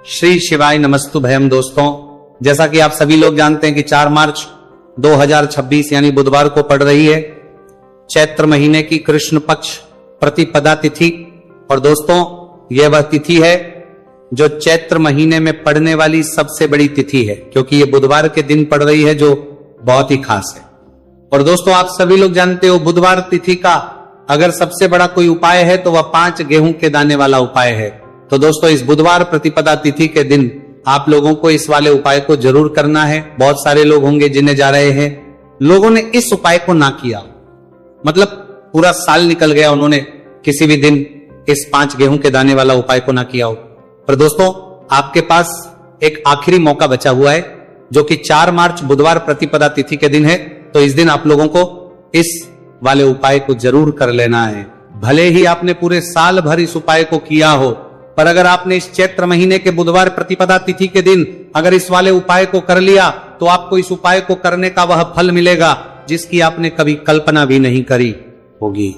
श्री शिवाय नमस्तुभयम। दोस्तों, जैसा कि आप सभी लोग जानते हैं कि 4 मार्च 2026 यानी बुधवार को पड़ रही है चैत्र महीने की कृष्ण पक्ष प्रतिपदा तिथि। और दोस्तों, यह वह तिथि है जो चैत्र महीने में पड़ने वाली सबसे बड़ी तिथि है, क्योंकि यह बुधवार के दिन पड़ रही है, जो बहुत ही खास है। और दोस्तों, आप सभी लोग जानते हो बुधवार तिथि का अगर सबसे बड़ा कोई उपाय है तो वह 5 गेहूं के दाने वाला उपाय है। तो दोस्तों, इस बुधवार प्रतिपदा तिथि के दिन आप लोगों को इस वाले उपाय को जरूर करना है। बहुत सारे लोग होंगे जिन्हें जा रहे हैं, लोगों ने इस उपाय को ना किया, मतलब पूरा साल निकल गया, उन्होंने किसी भी दिन इस 5 गेहूं के दाने वाला उपाय को ना किया हो। पर दोस्तों, आपके पास एक आखिरी मौका बचा हुआ है, जो कि 4 मार्च बुधवार प्रतिपदा तिथि के दिन है। तो इस दिन आप लोगों को इस वाले उपाय को जरूर कर लेना है। भले ही आपने पूरे साल भर इस उपाय को किया हो, पर अगर आपने इस चैत्र महीने के बुधवार प्रतिपदा तिथि के दिन अगर इस वाले उपाय को कर लिया तो आपको इस उपाय को करने का वह फल मिलेगा जिसकी आपने कभी कल्पना भी नहीं करी होगी।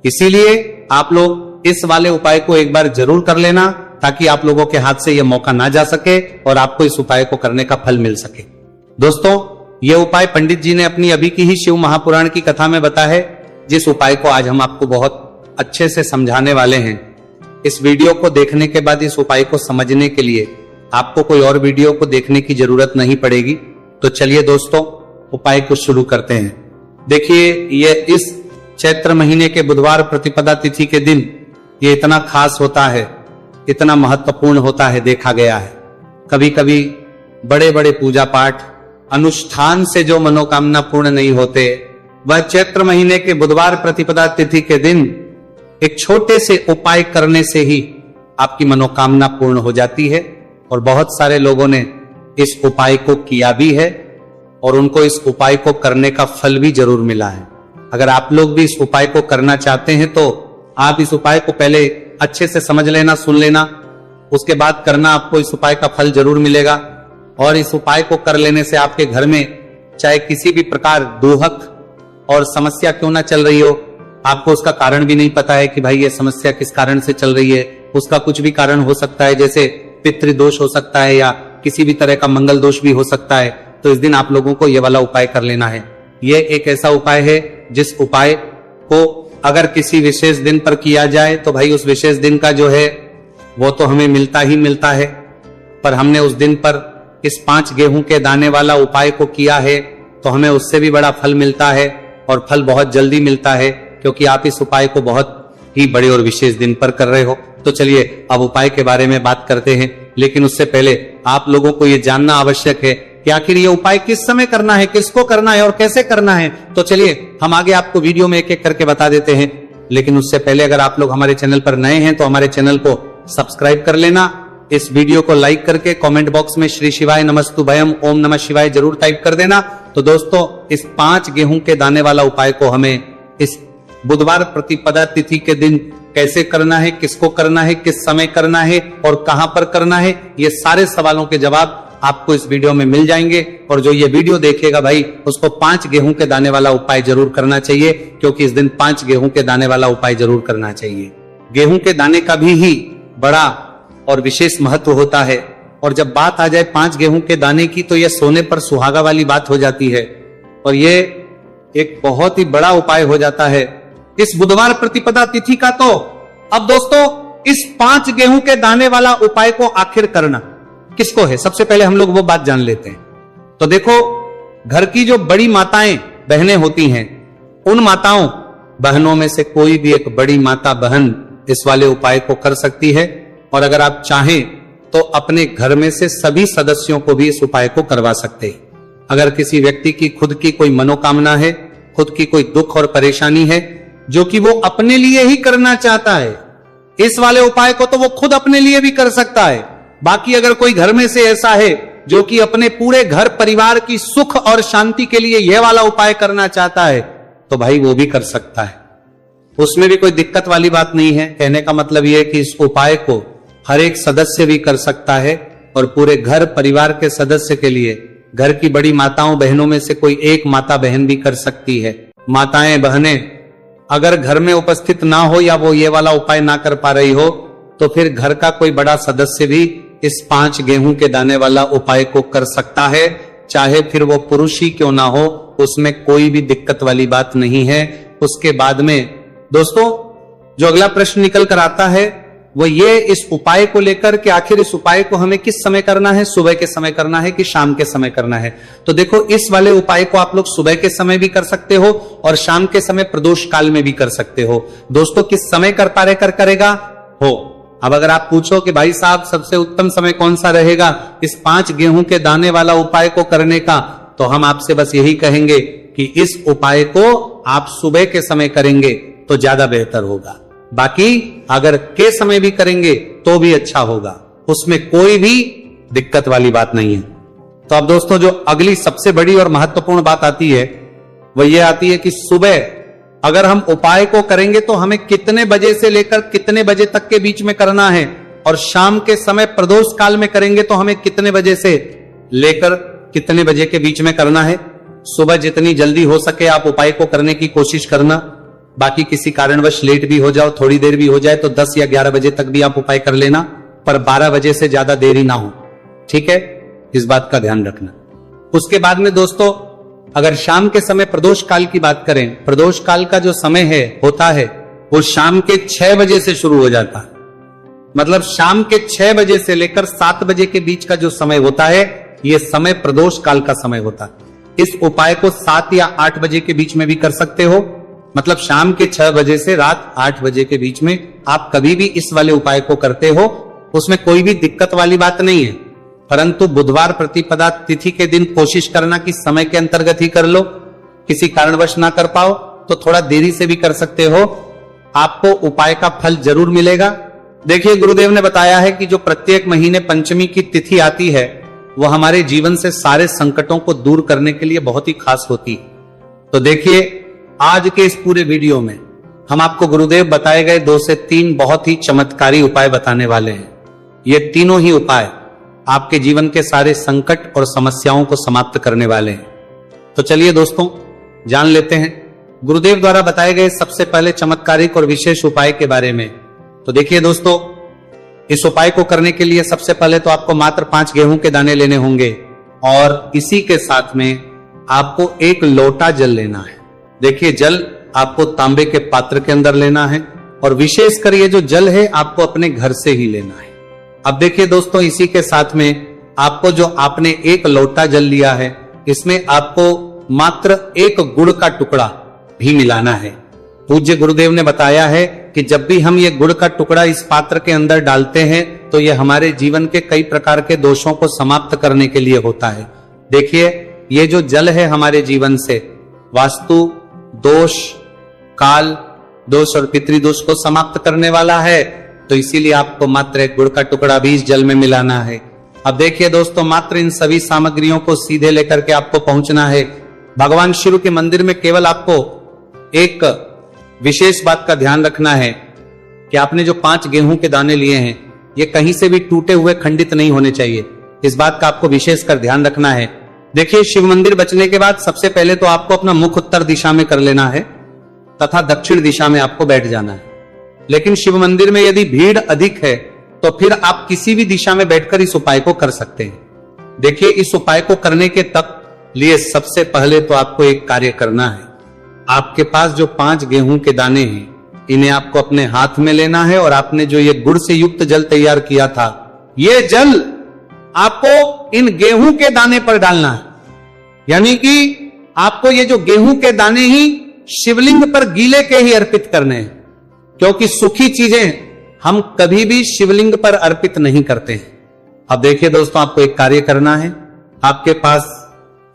इसीलिए आप लोग इस वाले उपाय को एक बार जरूर कर लेना, ताकि आप लोगों के हाथ से यह मौका ना जा सके और आपको इस उपाय को करने का फल मिल सके। दोस्तों, यह उपाय पंडित जी ने अपनी अभी की ही शिव महापुराण की कथा में बताया है, जिस उपाय को आज हम आपको बहुत अच्छे से समझाने वाले हैं। इस वीडियो को देखने के बाद इस उपाय को समझने के लिए आपको कोई और वीडियो को देखने की जरूरत नहीं पड़ेगी। तो चलिए दोस्तों, उपाय को शुरू करते हैं। देखिए, यह इस चैत्र महीने के बुधवार प्रतिपदा तिथि के दिन ये इतना खास होता है, इतना महत्वपूर्ण होता है, देखा गया है। कभी कभी बड़े बड़े पूजा पाठ अनुष्ठान से जो मनोकामना पूर्ण नहीं होते, वह चैत्र महीने के बुधवार प्रतिपदा तिथि के दिन एक छोटे से उपाय करने से ही आपकी मनोकामना पूर्ण हो जाती है। और बहुत सारे लोगों ने इस उपाय को किया भी है और उनको इस उपाय को करने का फल भी जरूर मिला है। अगर आप लोग भी इस उपाय को करना चाहते हैं तो आप इस उपाय को पहले अच्छे से समझ लेना, सुन लेना, उसके बाद करना, आपको इस उपाय का फल जरूर मिलेगा। और इस उपाय को कर लेने से आपके घर में चाहे किसी भी प्रकार दुहक और समस्या क्यों ना चल रही हो, आपको उसका कारण भी नहीं पता है कि भाई ये समस्या किस कारण से चल रही है, उसका कुछ भी कारण हो सकता है, जैसे पितृदोष हो सकता है या किसी भी तरह का मंगल दोष भी हो सकता है। तो इस दिन आप लोगों को ये वाला उपाय कर लेना है। ये एक ऐसा उपाय है जिस उपाय को अगर किसी विशेष दिन पर किया जाए तो भाई उस विशेष दिन का जो है वो तो हमें मिलता ही मिलता है, पर हमने उस दिन पर इस 5 गेहूं के दाने वाला उपाय को किया है तो हमें उससे भी बड़ा फल मिलता है, और फल बहुत जल्दी मिलता है, क्योंकि आप इस उपाय को बहुत ही बड़े और विशेष दिन पर कर रहे हो। तो चलिए अब उपाय के बारे में बात करते हैं, लेकिन उससे पहले आप लोगों को यह जानना आवश्यक है कि आखिर ये उपाय किस समय करना है, किसको करना है और कैसे करना है। तो चलिए हम आगे आपको वीडियो में एक एक करके बता देते हैं, लेकिन उससे पहले अगर आप लोग हमारे चैनल पर नए हैं तो हमारे चैनल को सब्सक्राइब कर लेना। इस वीडियो को लाइक करके कमेंट बॉक्स में श्री शिवाय नमस्तुभयम ओम नमः शिवाय जरूर टाइप कर देना। तो दोस्तों, इस 5 गेहूं के दाने वाला उपाय को हमें इस बुधवार प्रतिपदा तिथि के दिन कैसे करना है, किसको करना है, किस समय करना है और कहां पर करना है, ये सारे सवालों के जवाब आपको इस वीडियो में मिल जाएंगे। और जो ये वीडियो देखेगा भाई, उसको 5 गेहूं के दाने वाला उपाय जरूर करना चाहिए, क्योंकि इस दिन 5 गेहूं के दाने वाला उपाय जरूर करना चाहिए। गेहूं के दाने का भी ही बड़ा और विशेष महत्व होता है। और जब बात आ जाए 5 गेहूं के दाने की, तो यह सोने पर सुहागा वाली बात हो जाती है, और ये एक बहुत ही बड़ा उपाय हो जाता है इस बुधवार प्रतिपदा तिथि का। तो अब दोस्तों, इस 5 गेहूं के दाने वाला उपाय को आखिर करना किसको है, सबसे पहले हम लोग वो बात जान लेते हैं। तो देखो, घर की जो बड़ी माताएं बहनें होती हैं, उन माताओं बहनों में से कोई भी एक बड़ी माता बहन इस वाले उपाय को कर सकती है। और अगर आप चाहें तो अपने घर में से सभी सदस्यों को भी इस उपाय को करवा सकते हैं। अगर किसी व्यक्ति की खुद की कोई मनोकामना है, खुद की कोई दुख और परेशानी है जो कि वो अपने लिए ही करना चाहता है, इस वाले उपाय को तो वो खुद अपने लिए भी कर सकता है। बाकी अगर कोई घर में से ऐसा है जो कि अपने पूरे घर परिवार की सुख और शांति के लिए यह वाला उपाय करना चाहता है, तो भाई वो भी कर सकता है, उसमें भी कोई दिक्कत वाली बात नहीं है। कहने का मतलब यह है कि इस उपाय को हर एक सदस्य भी कर सकता है, और पूरे घर परिवार के सदस्य के लिए घर की बड़ी माताओं बहनों में से कोई एक माता बहन भी कर सकती है। माताएं बहनें अगर घर में उपस्थित ना हो या वो ये वाला उपाय ना कर पा रही हो, तो फिर घर का कोई बड़ा सदस्य भी इस 5 गेहूं के दाने वाला उपाय को कर सकता है, चाहे फिर वो पुरुष ही क्यों ना हो, उसमें कोई भी दिक्कत वाली बात नहीं है। उसके बाद में दोस्तों जो अगला प्रश्न निकल कर आता है वो ये इस उपाय को लेकर कि आखिर इस उपाय को हमें किस समय करना है, सुबह के समय करना है कि शाम के समय करना है। तो देखो इस वाले उपाय को आप लोग सुबह के समय भी कर सकते हो और शाम के समय प्रदोष काल में भी कर सकते हो। दोस्तों किस समय कर पा रहे करेगा हो। अब अगर आप पूछो कि भाई साहब सबसे उत्तम समय कौन सा रहेगा इस 5 गेहूं के दाने वाला उपाय को करने का, तो हम आपसे बस यही कहेंगे कि इस उपाय को आप सुबह के समय करेंगे तो ज्यादा बेहतर होगा। बाकी अगर के समय भी करेंगे तो भी अच्छा होगा, उसमें कोई भी दिक्कत वाली बात नहीं है। तो अब दोस्तों जो अगली सबसे बड़ी और महत्वपूर्ण बात आती है वो ये आती है कि सुबह अगर हम उपाय को करेंगे तो हमें कितने बजे से लेकर कितने बजे तक के बीच में करना है, और शाम के समय प्रदोष काल में करेंगे तो हमें कितने बजे से लेकर कितने बजे के बीच में करना है। सुबह जितनी जल्दी हो सके आप उपाय को करने की कोशिश करना। बाकी किसी कारणवश लेट भी हो जाओ, थोड़ी देर भी हो जाए तो 10 या 11 बजे तक भी आप उपाय कर लेना, पर 12 बजे से ज्यादा देरी ना हो, ठीक है, इस बात का ध्यान रखना। उसके बाद में दोस्तों अगर शाम के समय प्रदोष काल की बात करें, प्रदोष काल का जो समय है होता है वो शाम के 6 बजे से शुरू हो जाता है। मतलब शाम के 6 बजे से लेकर 7 बजे के बीच का जो समय होता है यह समय प्रदोष काल का समय होता है। इस उपाय को 7 या 8 बजे के बीच में भी कर सकते हो। मतलब शाम के 6 बजे से रात 8 बजे के बीच में आप कभी भी इस वाले उपाय को करते हो, उसमें कोई भी दिक्कत वाली बात नहीं है। परंतु बुधवार प्रतिपदा तिथि के दिन कोशिश करना कि समय के अंतर्गत ही कर लो। किसी कारणवश ना कर पाओ तो थोड़ा देरी से भी कर सकते हो, आपको उपाय का फल जरूर मिलेगा। देखिए गुरुदेव ने बताया है कि जो प्रत्येक महीने पंचमी की तिथि आती है वो हमारे जीवन से सारे संकटों को दूर करने के लिए बहुत ही खास होती है। तो देखिए आज के इस पूरे वीडियो में हम आपको गुरुदेव बताए गए 2 से 3 बहुत ही चमत्कारी उपाय बताने वाले हैं। ये तीनों ही उपाय आपके जीवन के सारे संकट और समस्याओं को समाप्त करने वाले हैं। तो चलिए दोस्तों जान लेते हैं गुरुदेव द्वारा बताए गए सबसे पहले चमत्कारिक और विशेष उपाय के बारे में। तो देखिए दोस्तों इस उपाय को करने के लिए सबसे पहले तो आपको मात्र 5 गेहूं के दाने लेने होंगे और इसी के साथ में आपको 1 लोटा जल लेना है। देखिए जल आपको तांबे के पात्र के अंदर लेना है और विशेषकर ये जो जल है आपको अपने घर से ही लेना है। अब देखिए दोस्तों इसी के साथ में आपको जो आपने 1 लोटा जल लिया है इसमें आपको मात्र 1 गुड़ का टुकड़ा भी मिलाना है। पूज्य गुरुदेव ने बताया है कि जब भी हम ये गुड़ का टुकड़ा इस पात्र के अंदर डालते हैं तो ये हमारे जीवन के कई प्रकार के दोषों को समाप्त करने के लिए होता है। देखिए ये जो जल है हमारे जीवन से वास्तु दोष, काल दोष और पितृदोष को समाप्त करने वाला है, तो इसीलिए आपको मात्र 1 गुड़ का टुकड़ा भी इस जल में मिलाना है। अब देखिए दोस्तों मात्र इन सभी सामग्रियों को सीधे लेकर के आपको पहुंचना है भगवान शिव के मंदिर में। केवल आपको एक विशेष बात का ध्यान रखना है कि आपने जो 5 गेहूं के दाने लिए हैं ये कहीं से भी टूटे हुए खंडित नहीं होने चाहिए। इस बात का आपको विशेषकर ध्यान रखना है। देखिए शिव मंदिर बचने के बाद सबसे पहले तो आपको अपना मुख उत्तर दिशा में कर लेना है तथा दक्षिण दिशा में आपको बैठ जाना है। लेकिन शिव मंदिर में यदि भीड़ अधिक है तो फिर आप किसी भी दिशा में बैठकर इस उपाय को कर सकते हैं। देखिए इस उपाय को करने के तक लिए सबसे पहले तो आपको एक कार्य करना है। आपके पास जो 5 गेहूं के दाने हैं इन्हें आपको अपने हाथ में लेना है और आपने जो ये गुड़ से युक्त जल तैयार किया था ये जल आपको इन गेहूं के दाने पर डालना है। यानी कि आपको ये जो गेहूं के दाने ही शिवलिंग पर गीले के ही अर्पित करने हैं, क्योंकि सूखी चीजें हम कभी भी शिवलिंग पर अर्पित नहीं करते हैं। अब देखिए दोस्तों आपको एक कार्य करना है। आपके पास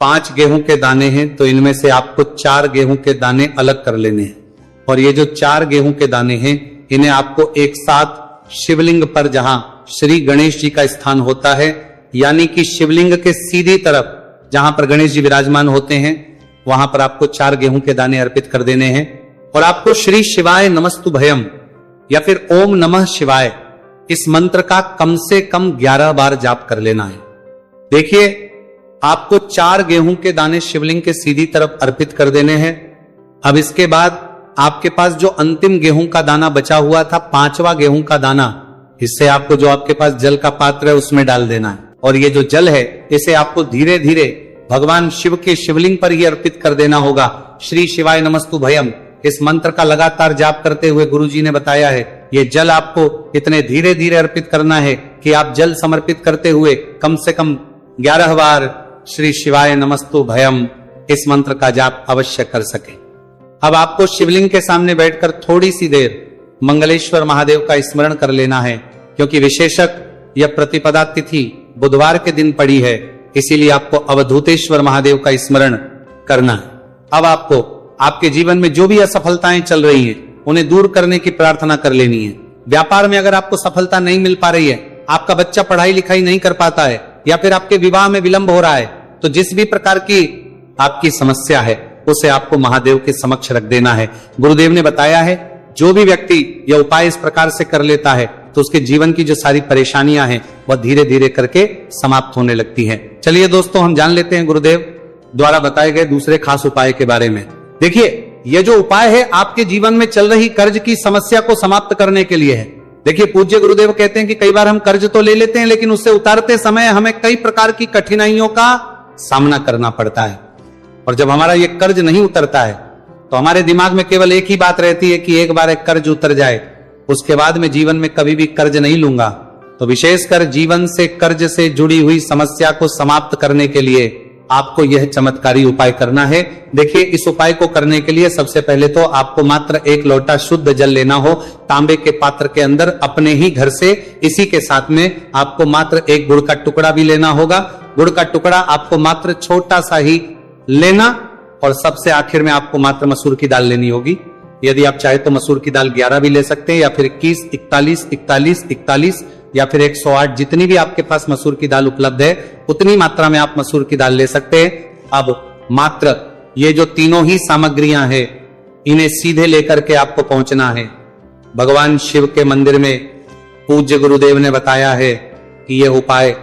5 गेहूं के दाने हैं तो इनमें से आपको 4 गेहूं के दाने अलग कर लेने हैं और ये जो 4 गेहूं के दाने हैं इन्हें आपको एक साथ शिवलिंग पर जहां श्री गणेश जी का स्थान होता है यानी कि शिवलिंग के सीधी तरफ जहां पर गणेश जी विराजमान होते हैं वहां पर आपको 4 गेहूं के दाने अर्पित कर देने हैं और आपको श्री शिवाय नमस्तु भयम या फिर ओम नमः शिवाय इस मंत्र का कम से कम 11 बार जाप कर लेना है। देखिए आपको 4 गेहूं के दाने शिवलिंग के सीधी तरफ अर्पित कर देने हैं। अब इसके बाद आपके पास जो अंतिम गेहूं का दाना बचा हुआ था 5वां गेहूं का दाना इससे आपको जो आपके पास जल का पात्र है उसमें डाल देना है, और ये जो जल है इसे आपको धीरे धीरे भगवान शिव के शिवलिंग पर ही अर्पित कर देना होगा। श्री शिवाय नमस्तु भयम इस मंत्र का लगातार जाप करते हुए गुरुजी ने बताया है, ये जल आपको इतने धीरे धीरे अर्पित करना है कि आप जल समर्पित करते हुए कम से कम 11 बार श्री शिवाय नमस्तु भयम इस मंत्र का जाप अवश्य कर सके। अब आपको शिवलिंग के सामने बैठकर थोड़ी सी देर मंगलेश्वर महादेव का स्मरण कर लेना है, क्योंकि विशेषक यह प्रतिपदा तिथि बुधवार के दिन पड़ी है, इसीलिए आपको अवधूतेश्वर महादेव का स्मरण करना है। अब आपको आपके जीवन में जो भी असफलताएं चल रही हैं उन्हें दूर करने की प्रार्थना कर लेनी है। व्यापार में अगर आपको सफलता नहीं मिल पा रही है, आपका बच्चा पढ़ाई लिखाई नहीं कर पाता है, या फिर आपके विवाह में विलंब हो रहा है, तो जिस भी प्रकार की आपकी समस्या है उसे आपको महादेव के समक्ष रख देना है। गुरुदेव ने बताया है जो भी व्यक्ति यह उपाय इस प्रकार से कर लेता है तो उसके जीवन की जो सारी परेशानियां हैं वह धीरे धीरे करके समाप्त होने लगती हैं। चलिए दोस्तों, हम जान लेते हैं गुरुदेव द्वारा बताए गए दूसरे खास उपाय के बारे में। देखिए, यह जो उपाय है आपके जीवन में चल रही कर्ज की समस्या को समाप्त करने के लिए है। देखिए, पूज्य गुरुदेव कहते हैं कि कई बार हम कर्ज तो ले लेते हैं, लेकिन उससे उतारते समय हमें कई प्रकार की कठिनाइयों का सामना करना पड़ता है, और जब हमारा ये कर्ज नहीं उतरता है तो हमारे दिमाग में केवल एक ही बात रहती है कि एक बार एक कर्ज उतर जाए, उसके बाद में जीवन में कभी भी कर्ज नहीं लूंगा। तो विशेषकर जीवन से कर्ज से जुड़ी हुई समस्या को समाप्त करने के लिए आपको यह चमत्कारी उपाय करना है। देखिए, इस उपाय को करने के लिए सबसे पहले तो आपको मात्र 1 लोटा शुद्ध जल लेना हो, तांबे के पात्र के अंदर अपने ही घर से। इसी के साथ में आपको मात्र 1 गुड़ का टुकड़ा भी लेना होगा। गुड़ का टुकड़ा आपको मात्र छोटा सा ही लेना, और सबसे आखिर में आपको मात्र मसूर की दाल लेनी होगी। यदि आप चाहे तो मसूर की दाल 11 भी ले सकते हैं, या फिर 21, 41, 41, 41 या फिर 108, जितनी भी आपके पास मसूर की दाल उपलब्ध है उतनी मात्रा में आप मसूर की दाल ले सकते हैं। अब मात्र ये जो तीनों ही सामग्रियां हैं इन्हें सीधे लेकर के आपको पहुंचना है भगवान शिव के मंदिर में। पूज्य गुरुदेव ने बताया है कि यह उपाय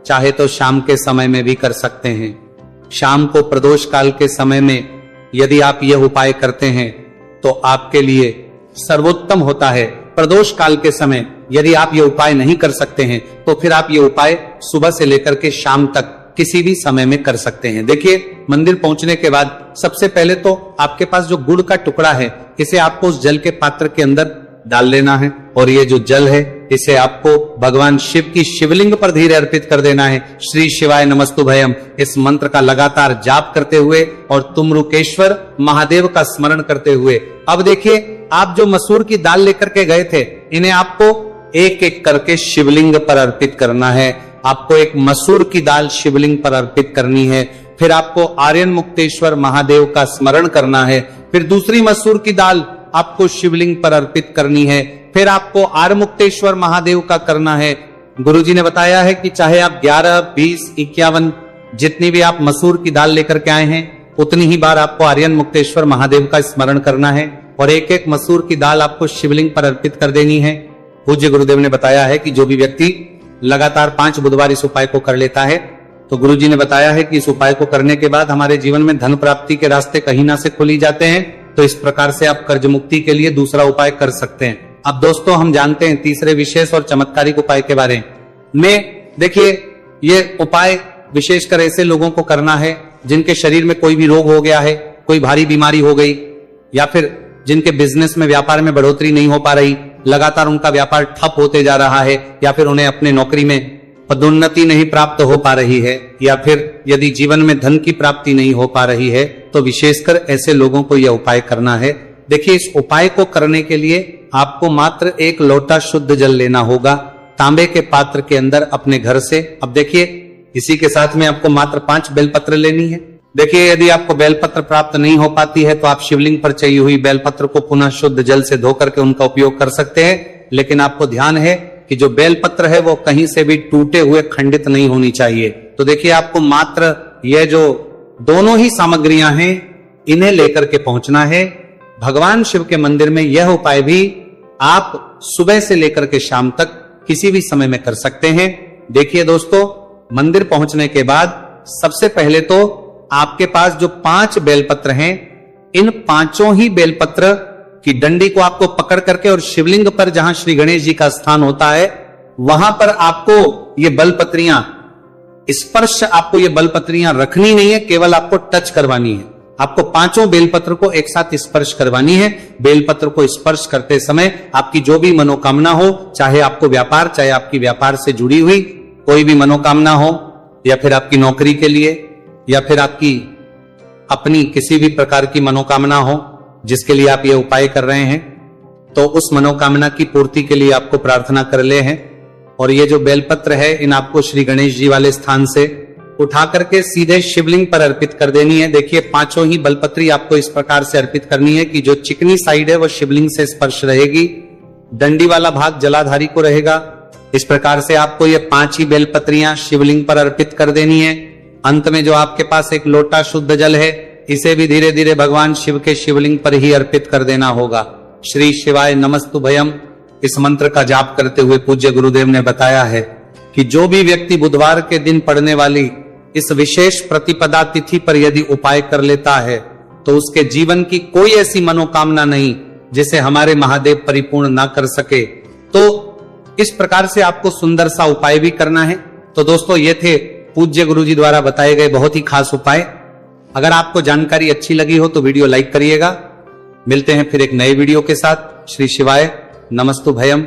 चाहे तो शाम के समय में भी कर सकते हैं। शाम को प्रदोष काल के समय में यदि आप यह उपाय करते हैं तो आपके लिए सर्वोत्तम होता है। प्रदोष काल के समय यदि आप ये उपाय नहीं कर सकते हैं तो फिर आप ये उपाय सुबह से लेकर के शाम तक किसी भी समय में कर सकते हैं। देखिए, मंदिर पहुंचने के बाद सबसे पहले तो आपके पास जो गुड़ का टुकड़ा है इसे आपको उस जल के पात्र के अंदर डाल लेना है, और ये जो जल है इसे आपको भगवान शिव की शिवलिंग पर धीरे अर्पित कर देना है। श्री शिवाय नमस्तु भयम इस मंत्र का लगातार जाप करते हुए और तुमरुकेश्वर महादेव का स्मरण करते हुए। अब देखिए, आप जो मसूर की दाल लेकर के गए थे इन्हें आपको एक एक करके शिवलिंग पर अर्पित करना है। आपको एक मसूर की दाल शिवलिंग पर अर्पित करनी है, फिर आपको आर्यन मुक्तेश्वर महादेव का स्मरण करना है, फिर दूसरी मसूर की दाल आपको शिवलिंग पर अर्पित करनी है, फिर आपको आर्मुक्तेश्वर महादेव का करना है। गुरुजी ने बताया है कि चाहे आप 11, 20, 51 जितनी भी आप मसूर की दाल लेकर के आए हैं उतनी ही बार आपको आर्यन मुक्तेश्वर महादेव का स्मरण करना है, और एक एक मसूर की दाल आपको शिवलिंग पर अर्पित कर देनी है। पूज्य गुरुदेव ने बताया है कि जो भी व्यक्ति लगातार 5 बुधवार इस उपाय को कर लेता है तो गुरुजी ने बताया है कि इस उपाय को करने के बाद हमारे जीवन में धन प्राप्ति के रास्ते कहीं ना से खुली जाते हैं। तो इस प्रकार से आप कर्ज मुक्ति के लिए दूसरा उपाय कर सकते हैं। अब दोस्तों, हम जानते हैं तीसरे विशेष और चमत्कारिक उपाय के बारे में। देखिए, ये उपाय विशेषकर ऐसे लोगों को करना है जिनके शरीर में कोई भी रोग हो गया है, कोई भारी बीमारी हो गई, या फिर जिनके बिजनेस में व्यापार में बढ़ोतरी नहीं हो पा रही, लगातार उनका व्यापार ठप होते जा रहा है, या फिर उन्हें अपने नौकरी में पदोन्नति नहीं प्राप्त हो पा रही है, या फिर यदि जीवन में धन की प्राप्ति नहीं हो पा रही है, तो विशेषकर ऐसे लोगों को यह उपाय करना है। देखिए, इस उपाय को करने के लिए आपको मात्र 1 लोटा शुद्ध जल लेना होगा, तांबे के पात्र के अंदर अपने घर से। अब देखिए, इसी के साथ में आपको मात्र 5 बेलपत्र लेनी है। देखिए, यदि आपको बेलपत्र प्राप्त नहीं हो पाती है तो आप शिवलिंग पर चाहिए हुई बेलपत्र को पुनः शुद्ध जल से धो करके उनका उपयोग कर सकते हैं, लेकिन आपको ध्यान है कि जो बेलपत्र है वो कहीं से भी टूटे हुए खंडित नहीं होनी चाहिए। तो देखिए, आपको मात्र ये जो दोनों ही सामग्रियां हैं इन्हें लेकर के पहुंचना है भगवान शिव के मंदिर में। यह उपाय भी आप सुबह से लेकर के शाम तक किसी भी समय में कर सकते हैं। देखिए दोस्तों, मंदिर पहुंचने के बाद सबसे पहले तो आपके पास जो 5 बेलपत्र हैं, इन 5 ही बेलपत्र की डंडी को आपको पकड़ करके और शिवलिंग पर जहां श्री गणेश जी का स्थान होता है वहां पर आपको ये बलपत्रियां स्पर्श, आपको ये बलपत्रियां रखनी नहीं है, केवल आपको टच करवानी है। आपको 5 बेलपत्र को एक साथ स्पर्श करवानी है। बेलपत्र को स्पर्श करते समय आपकी जो भी मनोकामना हो, चाहे आपको व्यापार, चाहे आपकी व्यापार से जुड़ी हुई कोई भी मनोकामना हो, या फिर आपकी नौकरी के लिए, या फिर आपकी अपनी किसी भी प्रकार की मनोकामना हो जिसके लिए आप ये उपाय कर रहे हैं, तो उस मनोकामना की पूर्ति के लिए आपको प्रार्थना कर ले हैं। और ये जो बेलपत्र है, इन आपको श्री गणेश जी वाले स्थान से उठा करके सीधे शिवलिंग पर अर्पित कर देनी है। देखिए 5 ही बलपत्री आपको इस प्रकार से अर्पित करनी है कि जो चिकनी साइड है वो शिवलिंग से स्पर्श रहेगी, डंडी वाला भाग जलाधारी को रहेगा। इस प्रकार से आपको ये 5 ही बेलपत्रियां शिवलिंग पर अर्पित कर देनी है। अंत में जो आपके पास एक लोटा शुद्ध जल है, इसे भी धीरे धीरे भगवान शिव के शिवलिंग पर ही अर्पित कर देना होगा। श्री शिवाय नमस्तुभयम, इस मंत्र का जाप करते हुए पूज्य गुरुदेव ने बताया है कि जो भी व्यक्ति बुधवार के दिन पड़ने वाली इस विशेष प्रतिपदा तिथि पर यदि उपाय कर लेता है, तो उसके जीवन की कोई ऐसी मनोकामना नहीं जिसे हमारे महादेव परिपूर्ण ना कर सके। तो इस प्रकार से आपको सुंदर सा उपाय भी करना है। तो दोस्तों, ये थे पूज्य गुरु जी द्वारा बताए गए बहुत ही खास उपाय। अगर आपको जानकारी अच्छी लगी हो तो वीडियो लाइक करिएगा। मिलते हैं फिर एक नए वीडियो के साथ। श्री शिवाय नमस्तुभयम।